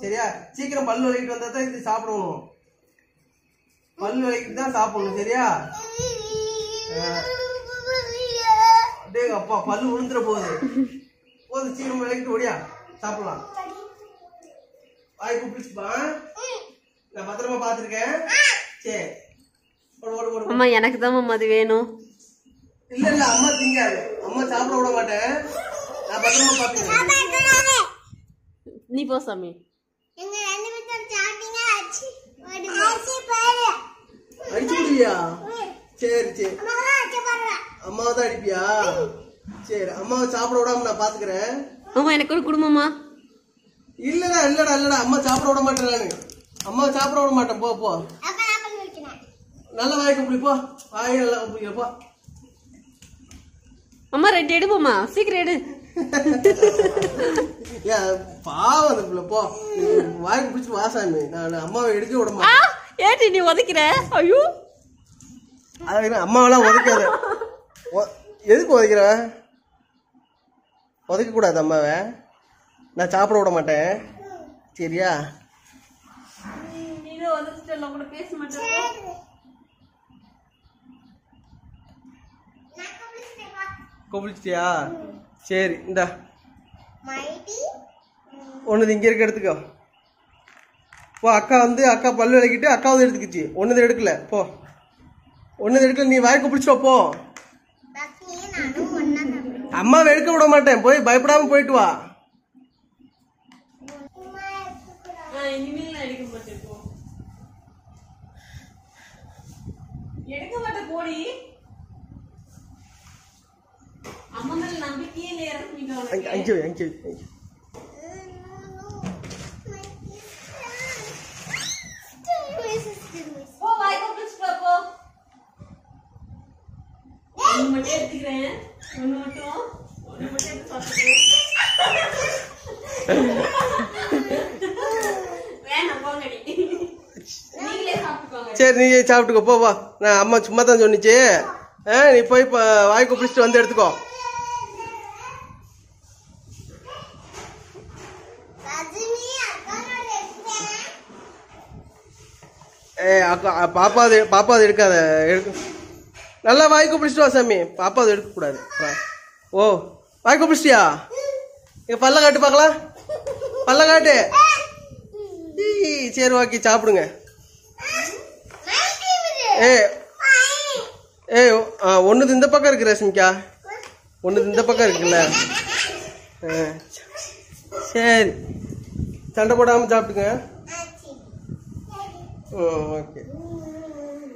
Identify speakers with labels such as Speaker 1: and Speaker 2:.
Speaker 1: சரியா? சீக்கிரம் பல்லு விளக்கிட்டு வந்தா தான் இது சாப்பிடணும். பல்லு விளக்கிட்டு தான் சாப்பிடணும். சரியா? அப்பா பல்லு விழுந்துற போகுது. போதும், சீக்கிரம் விளக்கிட்டு ஓடியா சாப்பிடலாம். வாய் கூப்பிடுச்சுப்பா, நான் பத்திரமா பாத்துருக்கேன். சரி,
Speaker 2: அம்மா எனக்கு தான் அது வேணும்.
Speaker 1: இல்ல இல்ல, அம்மா திங்காது, அம்மா சாப்பிட விட மாட்டேன். நான் பத்திரமா பாத்துக்கிறேன்.
Speaker 2: நீ போ சாமி.
Speaker 1: அடிச்சுடுவியா? சரி சரி, அம்மாவை தான் அடிப்பியா? சரி, அம்மாவை சாப்பிட விடாம நான் பாத்துக்கிறேன்.
Speaker 2: அம்மா எனக்கு ஒரு குடும்பமா?
Speaker 1: இல்லடா இல்லடா இல்லடா, அம்மா சாப்பிட விட மாட்டேன். நானு அம்மாவை சாப்பிட விட மாட்டேன். போ போ, நல்ல வாய்க்கு இப்படி போ, வாய் நல்லா பிடிக்க போ.
Speaker 2: அம்மா ரெண்டு எடுப்போமா, சீக்கிரம் எடு.
Speaker 1: பாவம் அந்த பிள்ளை, போ வாய்க்கு பிடிச்சி வாசாமி. நான் அம்மாவை எடுக்க விட மாட்டேன்.
Speaker 2: ஏட்டி நீ உதைக்கிற? ஐயோ,
Speaker 1: அம்மாவெல்லாம் உதைக்காத. எதுக்கு உதைக்கிற? உதைக்க கூடாது அம்மாவை. நான் சாப்பிட விட மாட்டேன். சரியா? கொப்பிச்சிட்டியா? சரி, இந்தா ஒண்ணுது இங்க இருக்க எடுத்துக்கோ. போ, அக்கா வந்து அக்கா பல்லு விளக்கிட்டு அக்காவது எடுத்துக்கிச்சு. ஒண்ணுது எடுக்கல. போ, ஒண்ணுது எடுக்கல. நீ வாய்க்கு பிடிச்சோ. போ, அம்மாவை எடுக்க விட மாட்டேன். போய் பயப்படாம போயிட்டு வா.
Speaker 2: எடுக்க மாட்டேன் போடி. அம்மா மேல நம்பிக்கையே இல்ல. இறங்கிட்டோம்.
Speaker 1: அங்கே
Speaker 2: போ, வாய் கொப்பிச்சுட்டு போ. ஒண்ணு மட்டும் எடுத்துக்கிறேன். ஒண்ணு மட்டும் எடுத்து சாப்பிட்டுக்கிறேன். வேணாம் போங்கடி, நீங்களே சாப்பிட்டுக்கோங்க.
Speaker 1: சரி, நீ சாப்பிட்டுக்கோ. போ வா, நான் அம்மா சும்மா தான் சொன்னிச்சு. நீ போய் வாய்க்கு பிடிச்சிட்டு வந்து எடுத்துக்கோ. அக்கா பாப்பாவது எடுக்காத. நல்லா வாய்க்கு பிடிச்சிட்டு வா சாமி. பாப்பாவது எடுக்கக்கூடாது. ஓ, வாய்க்கு பிடிச்சிட்டியா? இங்க பல்ல காட்டு பார்க்கலாம். பல்ல காட்டு. சரி, ஓகே, சாப்பிடுங்க. ஒண்ணுது இந்த பக்கம் இருக்கு ரேஷ்மிக்கா. ஒண்ணுது இந்த பக்கம் இருக்குல்ல. சரி, சண்டை போடாம சாப்பிட்டுங்க. ஓகே.